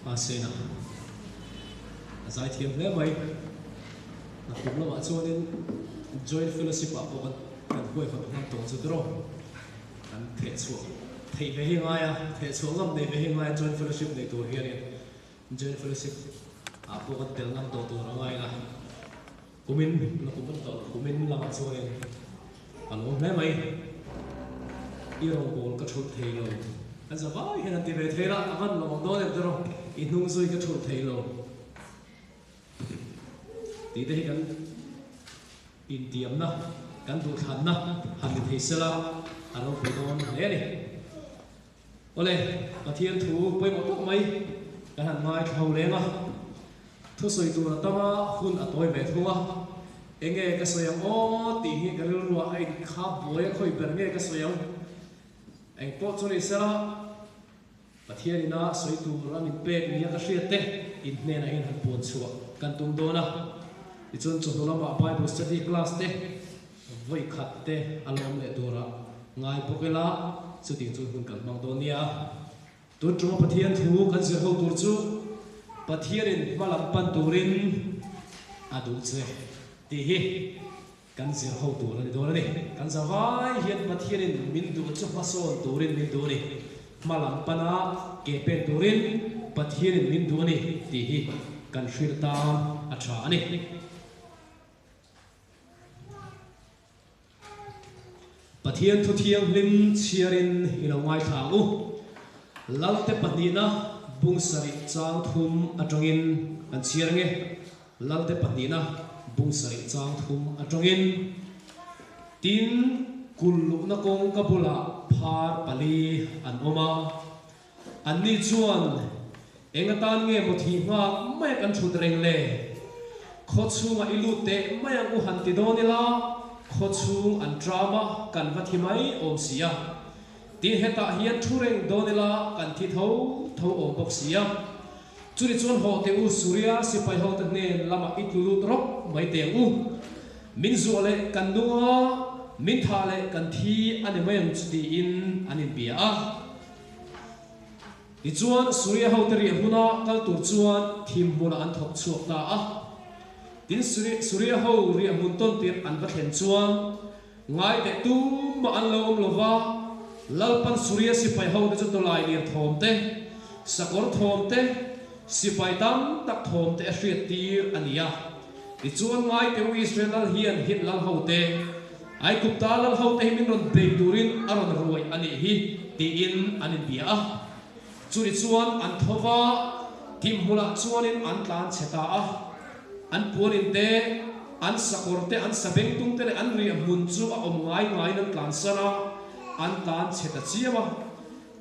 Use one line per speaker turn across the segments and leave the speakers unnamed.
Asena Azai thiam hle mai na kum lama chuanin joint fellowship a pawh kan huai khat hang tawng chu dro kan theih chuak theih ve hi ngai a theih chuak ngam nei ve hi ngai joint fellowship nei tur hian joint fellowship a pawh kan tel ngam to tur ngai la kumin na kumin to kumin lama chuanin an om hle mai i rong bol ka thut thei lo an za vai hian ti ve thei la akan lawng do le dro i hnung zui ka thut thei lo tí đây kan in tiệm na kan du khan na han ni thei sela aro pe don le ni ole pathian thu poi mo tok mai kan han mai thau le nga thu soi tu na tama hun atoi ve thunga enge ka soyang o ti hi ka lu ruwa ai kha boy khoi ber nge ka soyang eng po chu ni sela pathian ina soi tu ran in pek ni ka hriat te in ne na in han pon chuwa kan tum do na ichun chu lama Bible study class te voi khat te alom le dora ngai pokela chu ting chu hun kan mang do nia tu tro pathian thu kan zir ho tur chu pathianin malam pan turin adu che ti hi kan zir ho tur ni do ni kan zawai hian pathianin min du chu mason turin min du ni malam pana ke pe turin pathianin min du ni ti hi kan hrir ta a tha ani Pathian thu thiang lim chiarin ilo ngai thau lalte panina bung sari chang thum atongin an chiarnge lalte panina bung sari chang thum atongin tin kullu na kong kabula phar pali an oma an ni chuan engatan nge mothi nga mai kan thut reng le khochunga ilute mai ang u han ti donila khochung an drama kan vathimai om sia ti heta hian thureng donela kan thi tho om bok sia churi chon ho te u surya sipai ho te ne lama itulu drop mai te u min zu le kan dunga min tha le kan thi ani mai am chuti in anin bia a ti chuan surya ho te ri huna kal tur chuan thim muna an thok chuak ta a tin surya ho ri mun ton tir an va thlen chuan ngai te tu ma an lo om lova lalpan surya sipai ho te chu lai lir thom te sakor thom te sipai tam tak thom te hriat tir ania ti chuan ngai te Israel hian hit lal ho te ai kupta lal ho te min ron break turin aron ruai ani hi ti in anin bia churi chuan an thova tim hula chuanin an tlan cheta a an puanin te an sakor te an sabeng tung te an ri mun chu a om ngai nan tlan sana an tlan cheta chiama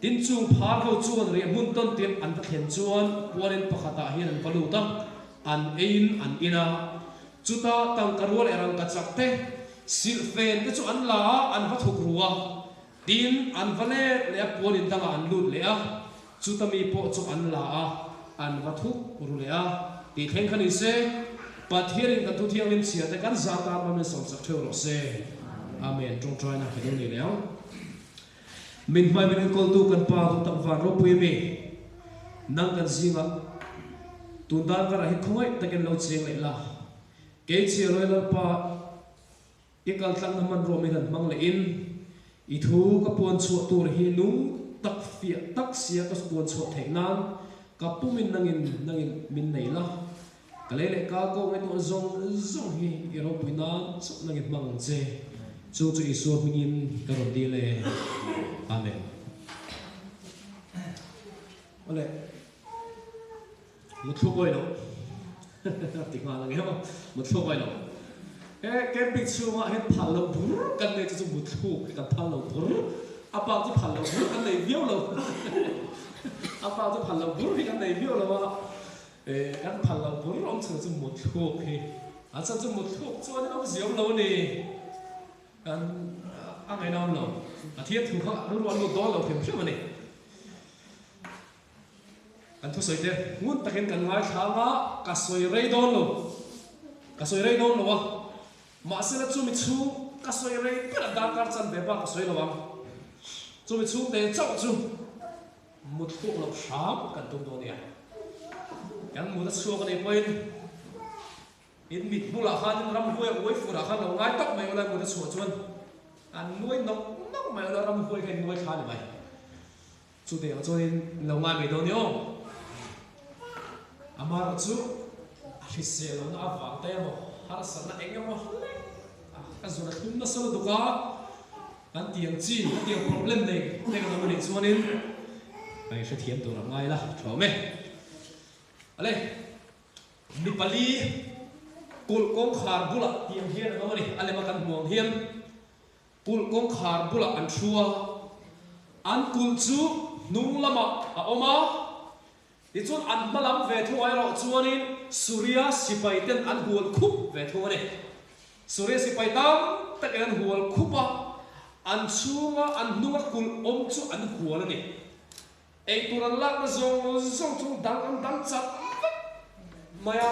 tin chung phar ho chuan ri mun ton tin an thlen chuan puanin pakhata hian an paluta an ein an ina chuta tang karwal erang ka chakte silfen te chu an la an va thuk ruwa tin an vale le puanin tanga an lut le a chuta mi po chu an la a an va thuk ru le a ti thleng khani se pathianin kan thu thiang lim chia te kan zata ma men som sak theu ro se amen trong trai na khadon ni leo min mai min kol tu kan pa tu tam van ro pui mi nang kan zinga tun dan ka ra hi khoi taken lo cheng le la ke chia roi la pa ikal tlang naman ro mi han mang le in I thu ka puan chu tur hi nu tak fia tak sia ka puan chu thei nan ka pumin nangin min nei la kalele ka ko ngai to zong hi ero puina so nangin mang je chu isu mingin karon di le amen ole muthu koi lo tikma lang he muthu koi lo cái picture mà hết phản lậu bún cái này cho một thu cái phản lậu bún apa cho phản lậu bún cái này viêu lậu apa cho phản lậu bún cái này viêu lậu mà cái phản lậu bún ông chờ cho một thu thì cho một thu cho nó diếu lậu này anh ấy nào lậu thiết thu họ nó luôn một đó lậu thêm chứ mà này anh thu sợi thế muốn ta khen cần ngay khá mà cả sợi ray đón lậu mà sẽ là chúng mình chú các soi ray biết là đang cắt chân bé ba các soi lắm chúng mình chú để chậu chú một thuốc lộc sám cần tung đồ này kan mu da chuak nei point in mit bula khan ram huai oi fura khan lo ngai tok mai ola mu da chuak chuan an nuai nok nok mai ola ram huai kai nuai khan mai chu de cho in lo ngai mai do ni o amar chu hi se lo na awang te mo har san na eng mo ka zuna thum na so do ka an tiang chi tiang problem nei ne ka mo ni chuan in ai sẽ thiam tu ram ngai la tho me ale mi pali kul kong khar bula tiang hian no mani ale ma kan muang hian kul kong khar bula an thua an kul chu nung lama a oma ti chun an malam ve thu ai ro chuanin surya sipai ten an hual khup ve thu ani surya sipai tam tak an hual khupa an chunga an nunga kul om chu an hual ani ei turan lak na zong chung dang chat maya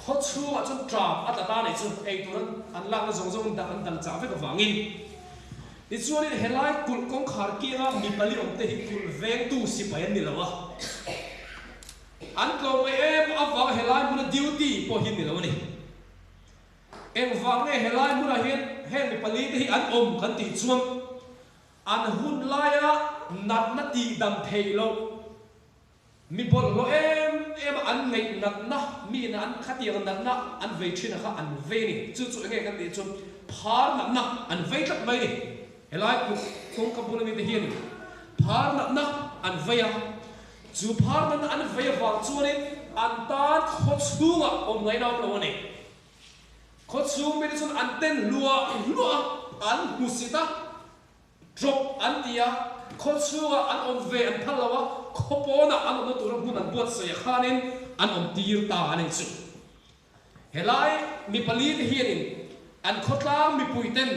khó chua ở trong trà ở ta này chứ ai tụi nó ăn lạc nó giống đằng chả phải có vàng in đi chua đi hết lại cùn con khар kia mi bali ông tê cùn veng tu si phải anh đi đâu anh câu mấy em áp vàng hết lại muốn duty po hin đi đâu này em vàng này hết lại muốn hiện mi bali thì anh ôm khăn tì chuông anh hun lại á nát tì đầm thầy lâu mi bol lo em an ngei nat na mi na an khatiang nat na an ve thina kha an ve ni chu nge kan ti chu phar nat na an ve tak mai ni helai ku kong ka bula mi te hian phar nat na an ve ya chu phar nat na an ve ya wang chu ni an tan kho chunga om ngai na lo ni kho chung mi chun an ten lua an musita drop an tia kho chunga an om ve an phalawa khopona an no tur hun an buat se khanin an om tir ta anin chu helai mi pali te hianin an khotlang mi puiten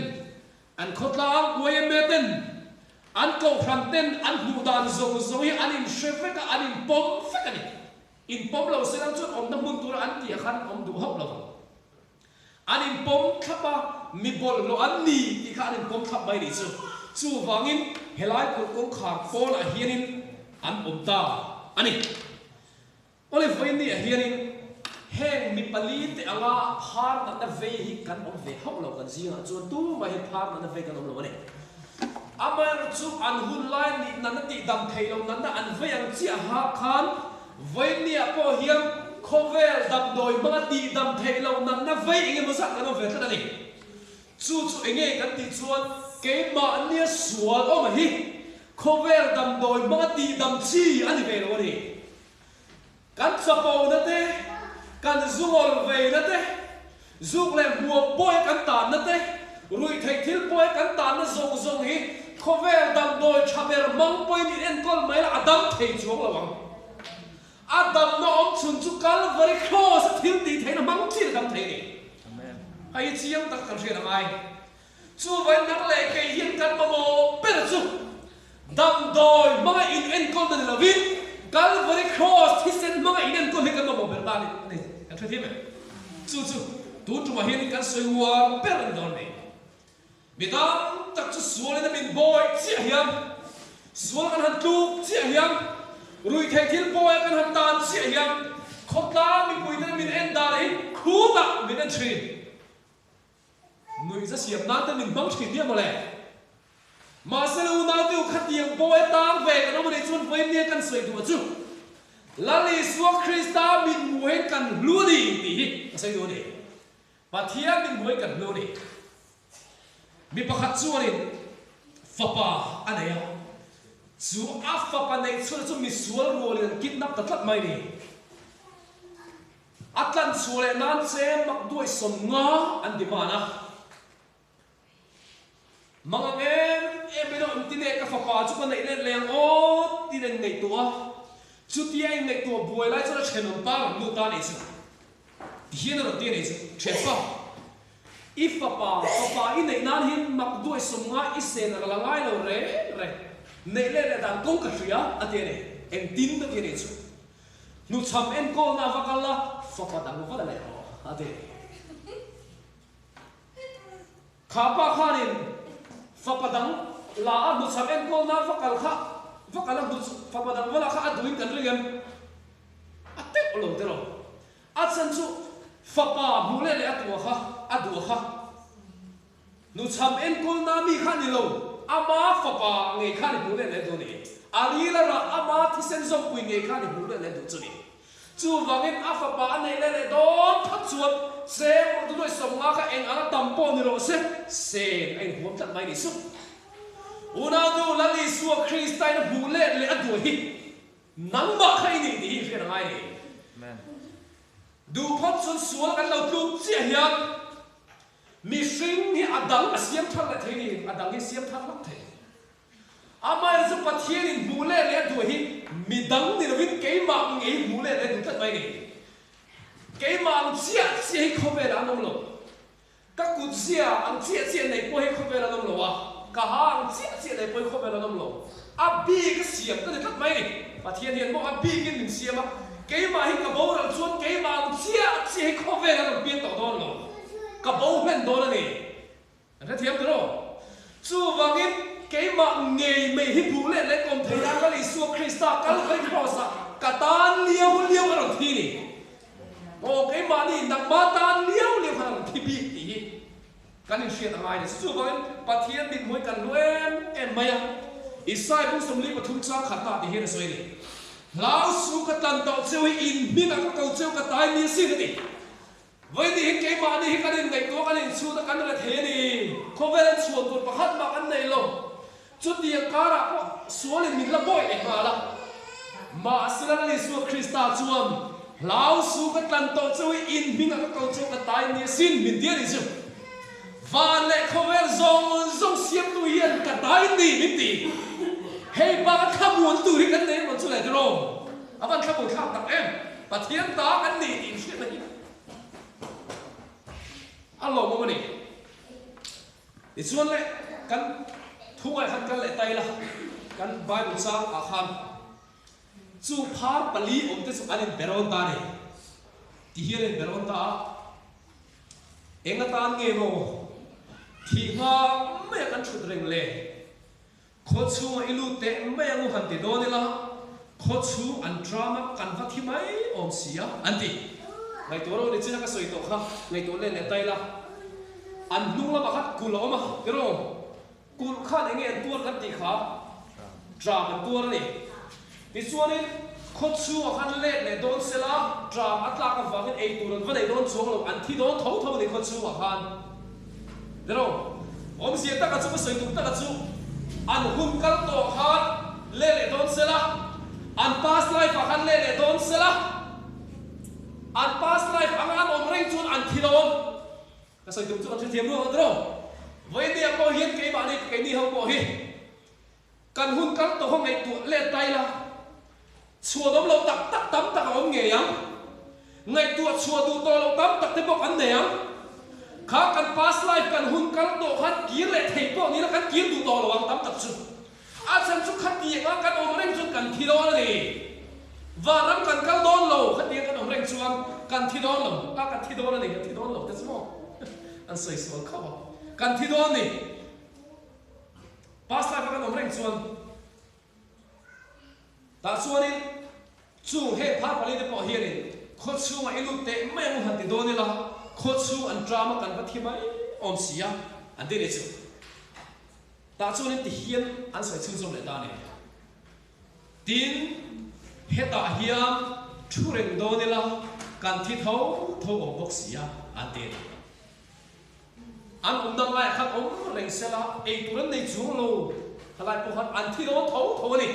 an khotlang way meten an ko phranten an hudan zo hi anin shefeka anin pom fekani in pom lo se chu om na mun tur an ti khan om du hop lo anin pom khapa mi bol lo an ni ti khanin pom khap bai ni chu wangin helai ko kong khar pon a hianin an ta ani ole voin ni hianin heng mi pali te anga phar na ve hi kan om ve hop lo kan zinga chu tu ma hi phar na ve kan om lo ani amar chu an hun lai ni na ti dam thei lo na an ve ang chi ha khan voin ni po hiam khovel dam doi ma ti dam thei lo na ve inge ma sak kan om ve ta ni chu inge kan ti chuan ke ma nia sual o ma hi khovel dam doi ma ti dam chi ani ve lo ni kan chapo na te kan zungol ve na te zuk le huo boy kan ta na te rui thei thil boy kan ta na zong hi khovel dam doi chaber mang boy ni en kol mai la adam thei chuang lawang adam no om chun chu kal very close thil ti thei na mang chi dam thei ni amen ai chiang tak kan thei na mai chu vai nak le ke hian kan mo per chu dam doi mga in en kol na lavin Calvary cross hi sen mga in en kol hi kan mo ber ta ni kan thei me chu tu ma hian kan soi wa per don ni midam tak chu sual na min boy chi hiam sual kan han tu chi hiam rui thei thil boy kan han tan chi hiam khotla mi pui na min en da hi khu ta min en thrin nui za siam na ta min bang thrin dia mo le ma se lu na tu khatiang boy tang ve kan mo ni chun voi ni kan soi tu chu lali suwa Krista min muhe kan lu ni ti hi sai do ni Pathianin muhe kan lu ni mi pakhat chuanin fapa anaya chu a fapa nei chu mi sual rolin kidnap ta tlat mai ni atlan chule nan che mak duai som nga an di mana mga em bino tine ka fapa chu kan nei le leng o tine nei tua chu tiai nei tua buai lai chu chenom pa lu ta nei chu hian ro ti nei chu chepa if papa in nei nan hin mak duai som nga isen la ngai lo re nei le dan kong ka ria ate ne en tin ta ti nei chu nu cham en ko na vakalla papa dang va le ate khapa khanin papa dang la nu cham en ko na vakal kha vakala nu papa dang wala kha aduin kan riam ate lo te ro a chan chu fa pa mu le le atua kha adua kha nu cham en kol na mi kha ni lo ama fa pa ngei kha ni mu le le do ni ari la ra ama thi sen zong pui ngei kha ni mu le le do chu ni chu wangin a fa pa nei le le don phat chuan se tu noi som nga kha eng ana tampo ni ro se en huam tat mai ni su una du la li su Krista na mu le le adua hi nang ba khai ni ni hi fe ngai ni amen du phat chun sual kan lo tu chia hian mi sing hi adang asiam thak la thei ni adang hi siam thak lak thei amai zu Pathianin mu le le du hi mi dang ni rovin ke ma ngei mu le le du tat mai ni ke ma chia chia hi khobe la nom lo ka ku chia ang chia chia nei po hi khobe la nom lo wa ka ha ang chia chia nei po hi khobe la nom lo a bi ka siam ka tat mai ni Pathianin mo a bi kin ning siam a ke ma hi ka bo ra chuan ke ma chia chia hi khobe la nom bi to don lo ka bo men do na ni ra thiam tro chu wangin ke ma ngei me hi bu le le kom thei ang ka li su Krista kal kai cross ka tan liao liao ka ro thi ni o ke ma ni nak ma tan liao liao ka ro thi bi ti kan ni shia angai ni chu wangin Pathian bit moi kan luem en maya isai bu som li pathum cha khata ti hi soi ni lao su ka tan to cheu in mi ka ko cheu ka tai ni si ni với đi hết cái mà đi hết cái này có cái này xu ta cắn là thế này có vẻ là chuột tuột và hất mà ăn này luôn chút tiền cá là số lên mình là bội để mà xin là lấy số Krista chuông lão số cái lần tổ chơi in mình là cái câu chơi cái tai này xin mình tiếc đi chứ và lại có vẻ giống xiêm tu hiền cái tai này mình tỉ hay ba cái khăm muốn tu đi cái này mà chú lại rồi à bạn khăm muốn khăm tặng em và thiên tá cái này thì chuyện này alo mo ni ichuan le kan thungai khan kan le tai la kan bible sang a khan chu phar pali om te chu anin beron ta ne ti hian beron ta enga tan nge mo thi nga me kan thut reng le kho chu ilu te me ngu han ti do ni la kho chu an drama kan va thi mai om sia anti ngày tối rồi đi chơi cái sợi tổ không ngày tối lên tay là ăn nung là bạc hạt cù lỗ mà cái rồi cù khát anh nghe tuột cái gì khá trà mình tuột này đi xuống đi khốt chú khăn lên để đón xe lá trà ắt là cái vàng cái ấy tuột vẫn để đón xuống rồi ăn thì đón thấu để khốt chú khăn cái rồi ông sẽ ta cái chú cái sợi tổ ta cái chú ăn hung cái tổ khăn lên để đón xe lá ăn pass life khăn lên để đón xe lá an past life ang an omreng chun an thilon ka soi tum chu an thiam ro dro với dia ko hian ke ba ni ke ni ho ko hi kan hun kal to hong ai tu le tai la chua dom lo tak tam tak om nge yang ngai tu chua du to lo tam tak te bok an ne yang kha kan past life kan hun kal to khan ki le thei ko ni la kan ki du to lo ang tam tak chu a chan chu khat ti nga kan omreng chun kan thilon ni và năm cần cao đón lầu khát tiếng cái đồng rèn chuông cần thi đón lầu ta cần thi đón này cần thi đón lầu thế sao anh soi xuống khóc cần thi đón này pass lại cái đồng rèn chuông ta chuông đi chuông hết phát vào đây để bỏ hiền này khốt chuông mà ilu tệ mấy ông hạt thi đón này là khốt chuông anh drama cần phát thi mấy om xia anh đi đấy chứ ta chuông đi hiền anh soi chuông trong lại ta này tin heta hian turin do ni la kan thi thau tho om bok sia ante an dang lai khat reng se la ei turan nei chung lo halai po khat an thi do tho ni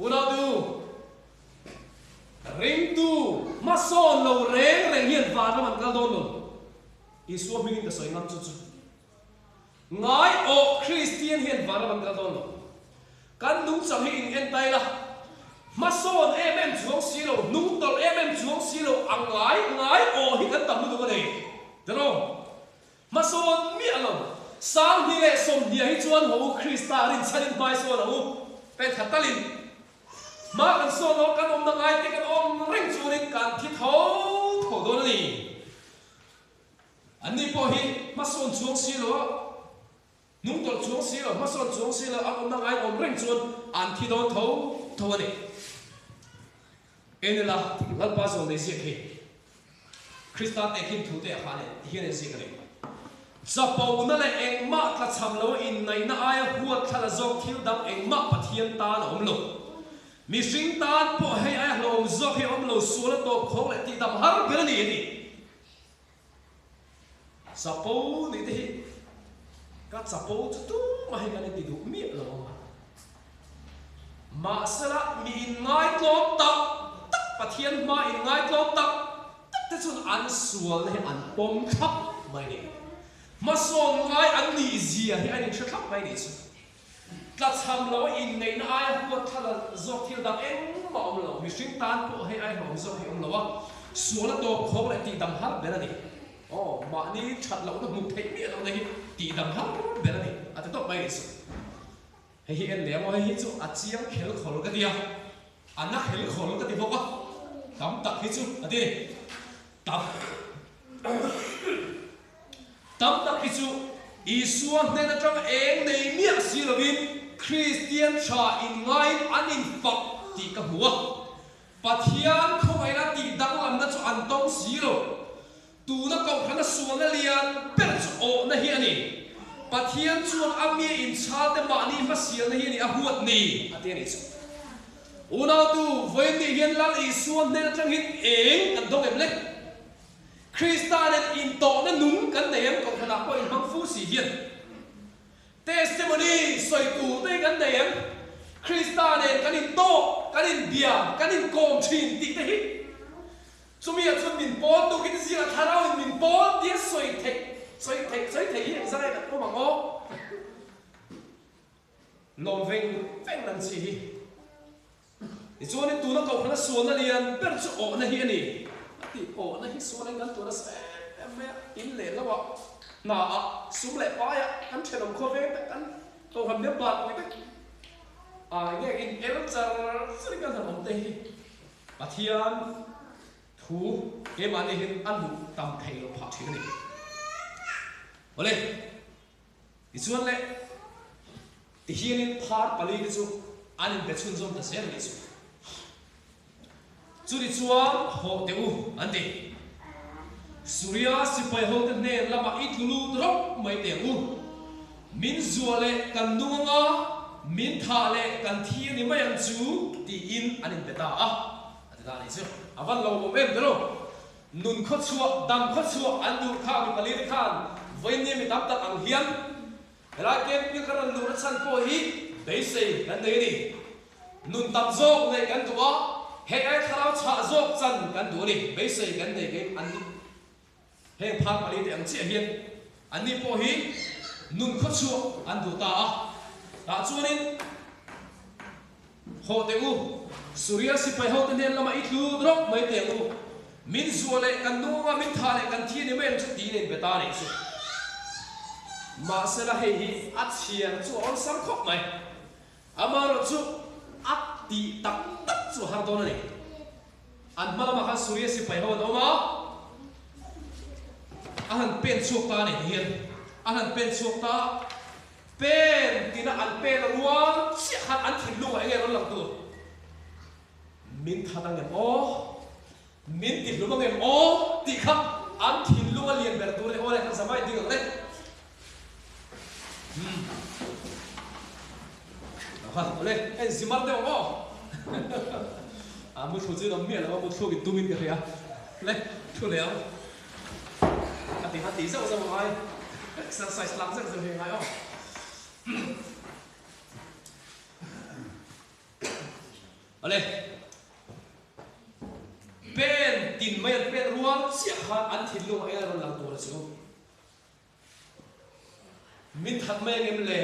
una du ring tu mason lo reng hian va ra man kal don lo isu mingin ka soi ngam chu chu ngai o Christian hian va ra man kal don lo kan dung chang hi in en tai la mason em chuang silo nung tol em chuang silo ang ngai o hi kan tam du này đó mason mi alo sang hi le som dia hi chuan ho Krista rin chanin bai so lo pe thatalin ma kan so lo kan om na ngai te kan om reng chunin kan thi tho do ni ani po hi mason chuang silo nung tol chuang silo mason chuang silo ang om na ngai om reng chuan an thi do tho ni en la lal pa zo nei zi khi Krista te kim thu te kha ne hian zi ka le chapo na le engma tla cham lo in nei na ai huat thala zok thil dam engma pathian ta na om lo mi sing tan po hei ai lo zok hi om lo su la to khong le ti dam har ber ni ni chapo ni te ka chapo tu ma hi ka ne ti du mi lo ma sala mi ngai tlom tak pathian ma in ngai tlom tak te chun an sual ne an pom khap mai ni ma son ngai an ni zia hi an thap mai ni chu tla cham lo in nei na ai hu thala zok thil dam eng ma om lo mi sing tan po hei ai hom zok hi om lo wa sual to khong le ti dam har ber ni oh ma ni that lo na mu thei mi lo nei ti dam har ber ni at to mai ni chu hei en le mo hei chu a chiang khel khol ka dia anak khel khol ka ti bo ka tam tak hi chu ati tam tak hi chu isuan ne na tang eng nei mi si lovin Christian cha in ngai an in fak ti ka huwa pathian khoi na ti dang lam na chu an tong si lo tu na ko khana suang na lian per chu o na hi ani pathian chuang ami in chal te ma ni ma sial na hi ni a huat ni ati ani chu una tu voi ni hian lal isuan ne na tang hin eng kan dong em le Krista ne in to na nung kan nem ko khana ko in bang fu si hian testimony soi tu te kan nem Krista ne kan in to kan in bia kan in kom thin ti te hi chumi a chun min pon tu kin zia tharau in min pon ti soi thei hi zai ka ko mango lom veng nan chi hi ni chuan tu na ko khana suan na lian per chu o na hi ani ti o na hi suan ngan tu na se em in le la wa na sum le pa ya kan thelom kho ve kan to ham be ba ko te a nge in er char sri kan ham te hi pathian thu ke ma ne hin an lu tam thei lo pha thi ni ole ti chuan le ti hian in phar pali ki chu an in be chun zom ta se ni chu churi chuan ho te u an ti surya sipai ho te ne lama itulu drop mai te u min zuale kan dunga min tha le kan thi ni mai an chu ti in an in beta a ata ni chu awan lo mo em dero nun kho chuak dam kho chuak an du kha mi pali khan voi ni mi tam tak ang hian ra kem pi karan lu ra chan po hi dei sei kan dei ni nun tam zo nei kan tu a hei ai tharau cha zok chan kan du ni dei sei kan dei ke an ni heng pha pali te ang chi hian an ni po hi nun kho chuak an du ta a ta chuanin ho te u surya sipai ho te ne lama itlu drop mai te u min zuale kan dunga min thale kan thi ni men chu ti nen beta ni chu ma sela hei hi achian chu on sam khop mai amaro chu at ti tak tak chu har don ni an malama kha surya sipai ho do ma ahan pen chuak ta ni hian ahan pen chuak ta pen tina an pen ruang chi khat an thin lu ai nge ron lang tu min thadang em o min ti lu mang em o ti khap an thin lu lian ber tu le o le kan samai ding le ha ole en zimar de o a mu thu chi dom mia la mu thu ki tu min ka ya le thu le a ti sa sa mai exercise lang sa sa hai o ole pen tin mai pen ruang sia kha an thin lu ai ron lang tu la chu min that mai ngem le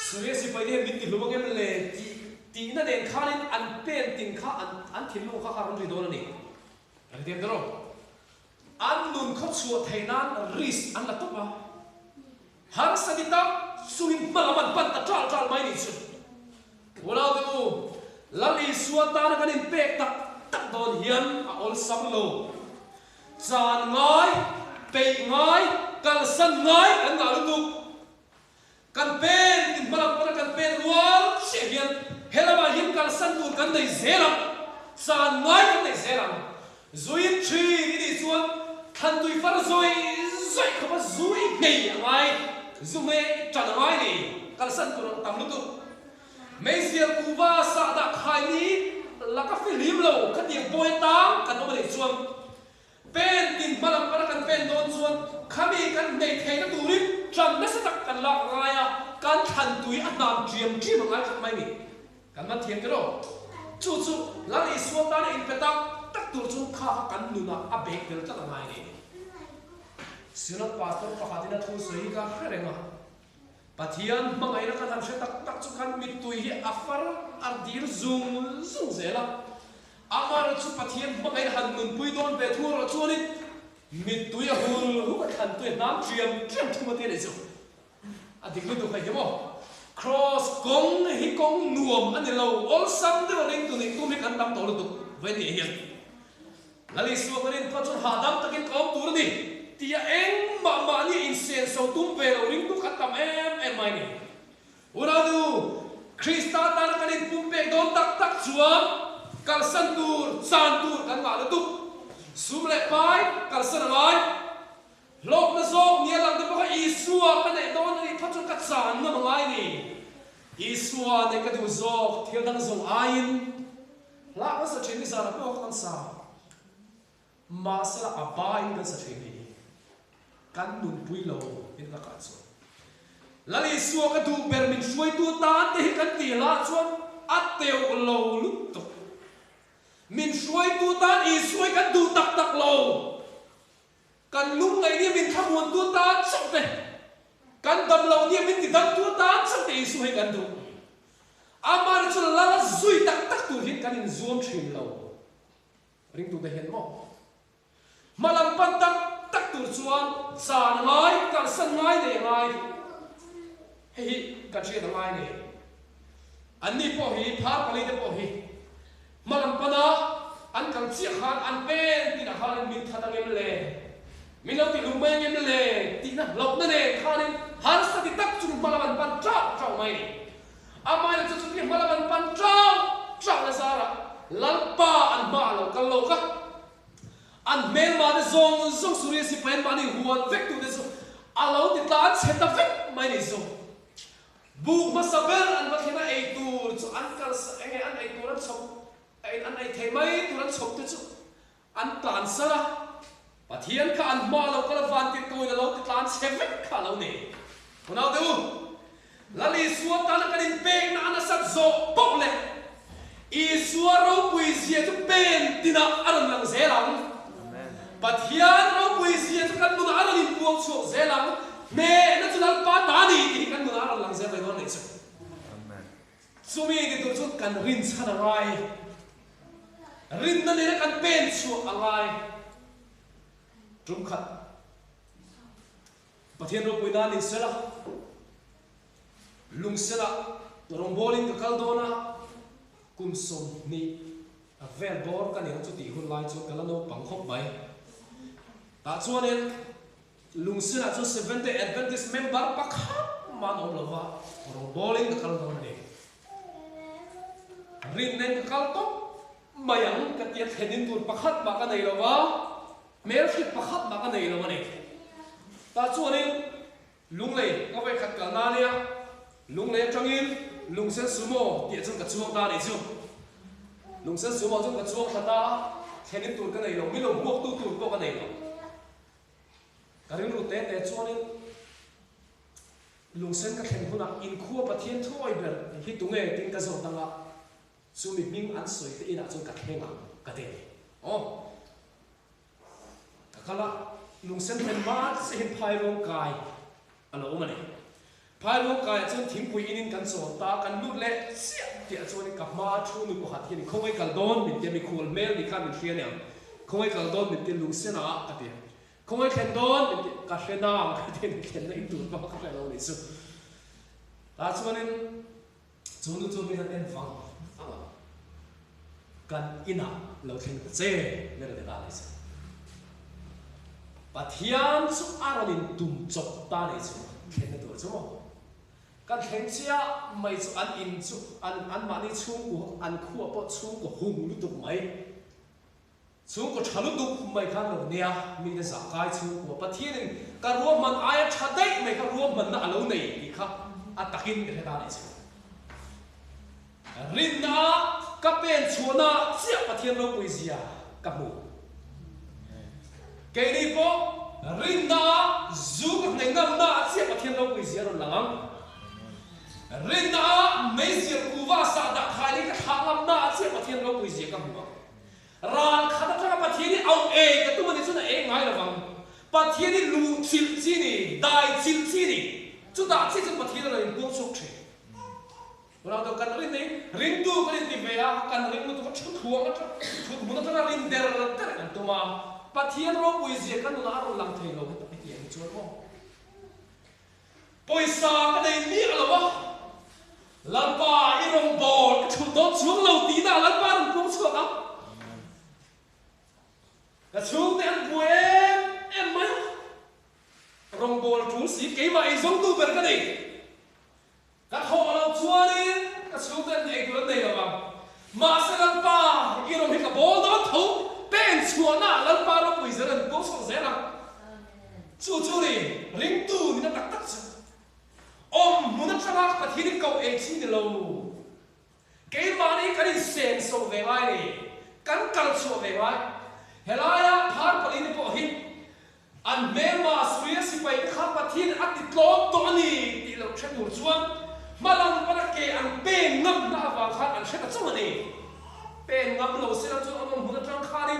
surya si pai de min ti lu ngem le ti na den khalin an pen tin kha an thin lu kha ron ri do na ni an tiam dro an nun kho chu thainan ris an la to ba har sadita suin malaman pan ta tral mai ni chu wala tu lali suata na kanin pek tak don hian a ol sam lo chan ngai pe ngai kal san ngai an na lu kan pen tin malam kan pen rual che hian helama hin kal san tu kan dei zelam san ngai kan nei zeram zuin tri ni chuan than tui far zoi zoi khapa zui ngei angai zume chan angai ni kal san tur tam lu tu meisial kuwa sa da khai ni la ka film lo ka tiang boy tang kan no nei chuan pen tin malam para kan pen don chuan khami kan nei thei na turin tram na sa tak kan la ngai a kan than tui a nam triam tri mangai khat mai ni kan man thiam ke ro chu la ni suam ta in petak tak tur chu kha kan nuna a bek tel ta ngai ni sinat pastor pakhatina thu soi ka khrenga pathian mangai na kan se tak tak chu kan mit tui hi afar ardir zum zela amar chu pathian mangai han nun pui don be thu ro chu ni mit tui a hul hu ka than tui nam triam thu ma te le chu adik lu tu khai mo cross kawng hi kawng nuam ani lo all sam de ring tu ni tu mi kan tam to lu tu ve ni hian lali su ko rin pa chu ha dam takin kawng tur ni tia eng ma ni in sen so tum ve lo ring tu khatam em mai ni ura du Krista tar kanin pum pe don tak chuam kal san tur san tur kan ma lu tu sum le pai kal san ngai lok na zok nia lang de ba isua ka nei don ni phachu ka chan na mangai ni isua ne ka du zok thil dang zong ain la ka sa thini sa na ko kan sa ma sa abai kan sa thini kan nun pui lo in ka ka so lali isua ka du ber min suai tu ta te kan ti la chuan ateu lo lu to min suai tu ta isua kan du tak lo kan lung ngai ni min khamun tu ta chok te kan dam lo ni min ti dam tu ta chok te su hai kan du amar chu la zui tak tu hin kan in zoom thin lo ring tu te hen mo malam pan tak tu chuan san ngai kan san ngai ne ngai hi kan che da ngai ne ani po hi pha pali de po hi malam pana an kan chi khan an pen ti na khan min thatang em le mình lâu thì lùng mây em lệ tí na lộc na nè kha nên hắn sa thì tắc chung malaman pan trao mày amai là chung thì malaman pan trao là sao ra lalpa an ma lo kal lo ka an mel ma de zong suri si pen ma ni huan vek tu de so alo ti ta che ta vek mai ni so bu ma saber an ba khina ei tur chu an kal enge an ei tur an chok an ei thei mai tur an chok te chu an plan sa Pathian ka an ma lo kala van ti tu na lo ti tlan sevek ka lo ni nào tu lali suat ta na kanin pe na ana sat zo pok le I suaro puisia tu pen tina aran lang zelang Pathian ro puisia tu kan mun aran in buang so zelang me na tu dal pa ta ni ti kan mun aran lang zelang no nei so amen sumi ti tu chu kan rin chana ngai rin na ne kan pen chu angai Trung khát Pathian ro puina ni sela lung sela rong bowling ka kaldona kum som ni a vel bor ka ni chu ti hun lai chu kalano pangkhop bai ta chuanin lung sela chu 70 Adventist member pakhat man om lova rong bowling ka kaldona ni rin nen ka kaltok mayang ka tiat henin tur pakhat ba ka nei lova Mel fit pakhat ba ka nei lo mani ta chuanin lunglei ka vai khat kal na nia lunglei tangin lungsen sumo ti chung ka chuak da nei chu lungsen sumo chung ka chuak thata thenin tur ka nei lo mi lo buak tu tur ko ka nei lo karin ru te chuanin lungsen ka khen huna in khuwa pathian thoi ber hi tunge tin ka zo tanga sumi ming an soi te ina chung ka khenga ka te kala lungsen pen ma se hin phai rong kai alo mane phai rong kai chun thim pui inin kan so ta kan lut le sia ti a choni ka ma thu mi ko hat hin khoi kal don min te mi khol mel ni khan min fian ya khoi kal don min te lungsen a ati khoi khen don min te ka hrena ka te ni khen nei tur ba ka lo ni su ta chuanin chunu chu mi han en wang kan ina lo khen ka che le de ta le Pathian chu aranin tum chok ta nei chu khen na tur chu mo kan theng chia mai chu an in chu an mani chung ku an khu po chung ku hung lu tu mai chung ku thalu tu mai khan lo nia mi de za kai chung ku Pathianin ka ruam man aya thadai mai ka ruam man na alo nei ti kha atakin ke ta ni chu rin na ka pen chhana chia Pathian lo poesia ka mu ke ni po rin na zu ka nei ngam na chia Pathian lo poesia ro langang rin na mai sia kuwa sa da khai ka thangam na chia Pathian lo poesia ka mu ran khata ka Pathian au e ka tu mani chu na e ngai la bang Pathian lu chil chi ni dai chil chi ni chu da chi chu Pathian lo in ko sok the orang tu kan rin ni rin tu kan ti be a kan rin tu chu thuang a chu mun ta rin der ter kan tu ma Pathian ro poesia kan la ro lang thei lo ka ti ti chu mo poisa ka dei ni ala wa lampa i rong bol chu do chuang lo ti na lampa ron ko chu ka ka chung te an buem em mai rong bol chu si ke ma i zong tu ber ka dei ka tho lo chua ni ka chung te nei tu nei la ba ma se lampa i rong hi ka bol do tho pen chua na lampa ro pui ze ran ko so ze na chu chu ni ring tu ni na tak tak chu mun na thara Pathian kau e chi de lo ke ma ni ka ni sen so ve mai ni kan kal so ve mai helaya phar pali ni po hi an me ma suya si pai kha Pathian at ti tlom to ni ti lo thek ur chuan malang para ke an pe ngam na wa kha an thek chu ni pe ngam lo se la chu am mun na tang kha ni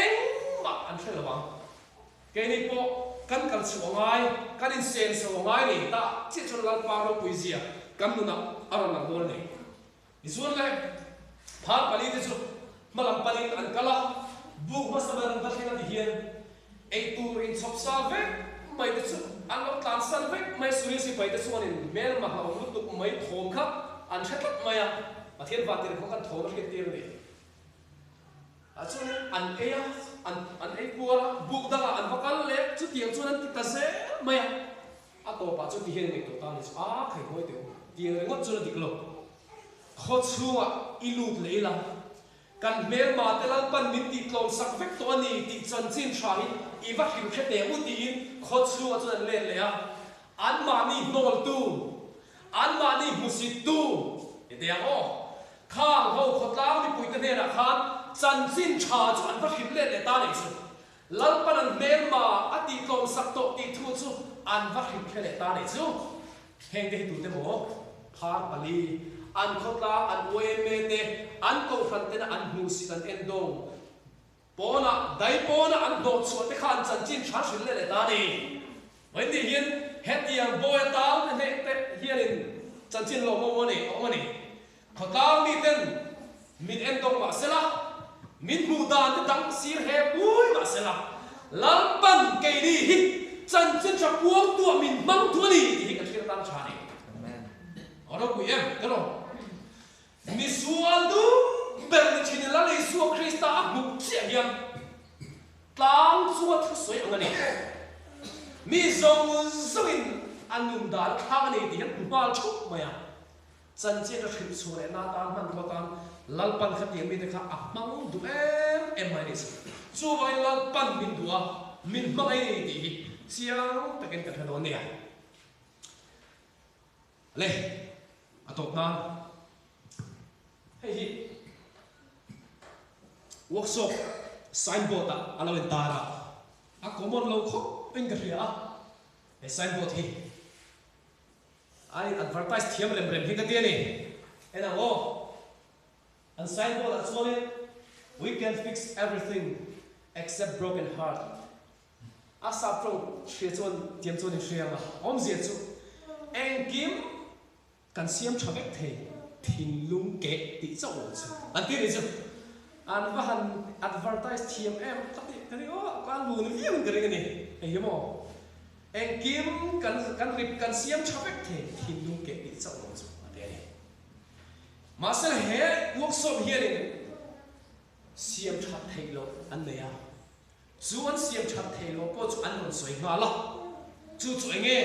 eng ma an thek la wa ke ni po kan kal chu ngai kan in sen so ngai ni ta chi chu lal pa ro poesia kan nu na aron lang dol ni izuan le phar pali de chu malam palin an kala buk masaban ba thina di hian ei tur in chop sa ve mai de chu an lo tan san ve mai suri si pai de chuan in mel ma ha lu tu mai thom kha an thatat maya Pathian va tir ko kan thom ke tir ni achun an eya an ei pura buk da an bakal le chu tiang chuan an ti ta se maya a to pa chu ti hian ni to ta ni a khai hoi te tiang ngot chu dik lo kho chuwa ilut le la kan mel ma te lan pan min ti tlom sak vek to ani ti chan chin tha hi i va hil khe te u ti in kho chuwa chu an le le a an ma ni nol tu an ma ni musit tu e te o khang ho khotlang ni pui te ne ra khan chan chin tha chu an va hil le le ta ni chu lan pan an mel ma a ti tlom sak to ti thu chu an va hil khe le ta ni chu heng te tu te mo phar pali an khotla an we me te an ko khan te na an hu si kan en dong pona dai pona an do chu te khan chan chin tha hil le le ta ni when the hian het yang boy ta ne te hian in chan chin lo mo ni o ni khotla mi ten min en dong ma sela min mu dan te dang sir he pui ma sela lam pan ke ni hi chan chin cha puang tu min mang tu ni hi ka thir tan cha ni oro ku em karo mi sual du ber ni chin la le su Krista mu chia hiam tang su thu soi ang ni mi zong zongin anum dal khang ni ti han mal chuk maya chan che ka khim su le na tan han ba tan lal pan khat yem mi de kha a mang du em mai ni chu vai lal pan min duwa min mang ai ni ti siang ta ken ka thalo ne le atop na hei workshop signboard alawin tara a common lo kho in ka ria e signboard hi ai advertise thiam lem rem hi ka ti ni ena o an signboard actually we can fix everything except broken heart asa pro shwe chon tiam chon ni shwe ma om zia chu en kim kan siam thavek the thin lung ke ti chaw chu an ti ni chu an va han advertise thiam em kati o kan lu ni viam kare ni e mo en kim kan rip kan siam thavek the thin lung ke ti chaw chu ate ni masal he workshop here in siam that thei lo an ne ya chu an siam that thei lo po chu an non soi nga la chu chu nge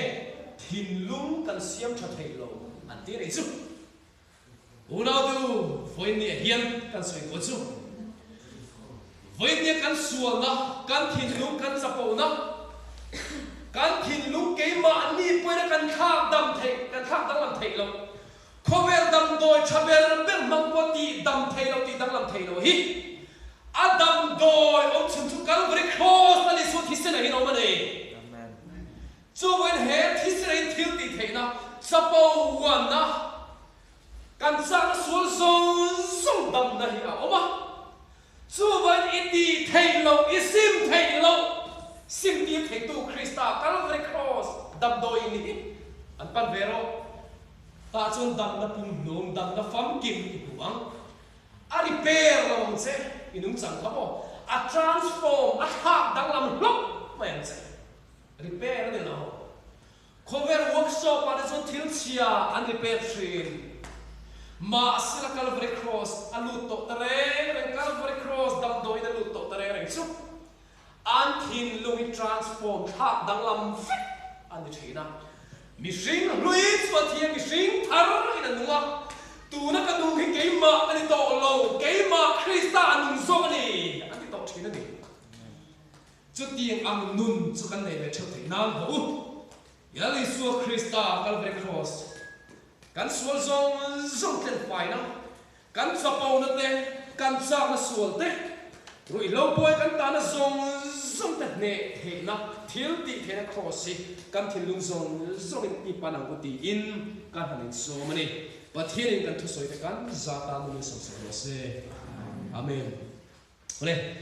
thiên lung kan siam cho thầy lo anh tí này chú u nào tu với nia hian kan soi có chú với nia kan sual na kan thiên lung kan sapo na kan thiên lung cái mà ni poi na kan khak dam thầy kan khak dang làm thầy lo khover dam doi chaber ben mang po ti dam thầy lo ti dang làm thầy lo hi Adam doi ông chun chu Calvary cross na li su thi se na hin ông mani chu wen he thi se na thil ti thei na sapo wan na kan sang sual zong dam na hi a oma chu wen iti thei lo isim thei lo sim ti thei tu Krista Calvary cross dam doi ni an pan vero ta chun dam na pum nong dam na fam kim ki buang a repair lo se inung chẳng thabo a transform a khak dang lam lok men se repair ne no cover workshop a so thil chia an repair train ma sila Calvary cross a lut to tare Calvary cross dam doi na lut to tare reng su an thin lui transform khak dang lam fit an ni thina mi sing luit wa thia mi sing thar in anua tu na ka dung hi ke ma ani to lo ke ma Krista anung zo ani ani to thina ni chu tiang ang nun chu kan nei le thau thei nan ho ya li su Krista Calvary cross kan sual zong ten fai na kan sapau na te kan sa na sual te rui lo boy kan ta na zong te ne he na thil ti the na cross si kan thil lung zong ni panang uti in kan hanin so mani Pathianin kan thu soi te kan zata nu sang sang se amen ole